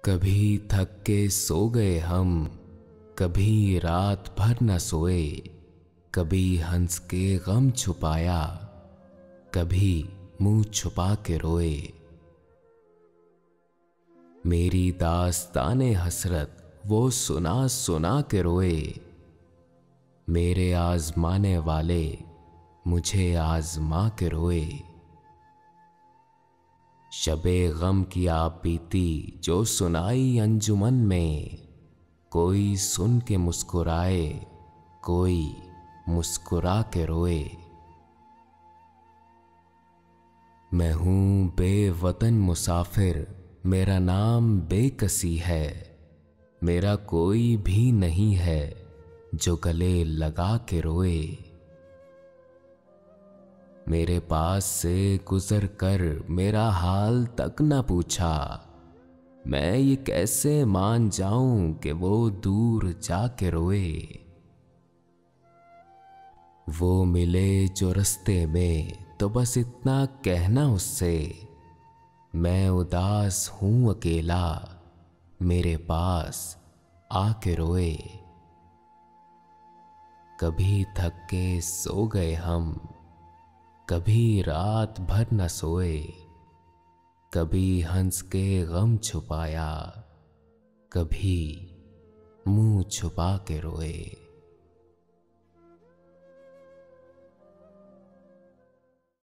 कभी थक के सो गए हम, कभी रात भर न सोए, कभी हंस के गम छुपाया, कभी मुंह छुपा के रोए। मेरी दास्ताने हसरत वो सुना सुना के रोए। मेरे आजमाने वाले मुझे आजमा के रोए। शबे गम की आप बीती जो सुनाई अंजुमन में, कोई सुन के मुस्कुराए, कोई मुस्कुरा के रोए। मैं हूं बेवतन मुसाफिर, मेरा नाम बेकसी है। मेरा कोई भी नहीं है जो गले लगा के रोए। मेरे पास से गुजर कर मेरा हाल तक न पूछा। मैं ये कैसे मान जाऊं कि वो दूर जाके रोए। वो मिले जो रस्ते में तो बस इतना कहना उससे, मैं उदास हूं अकेला, मेरे पास आके रोए। कभी थक के सो गए हम, कभी रात भर न सोए, कभी हंस के गम छुपाया, कभी मुंह छुपा के रोए।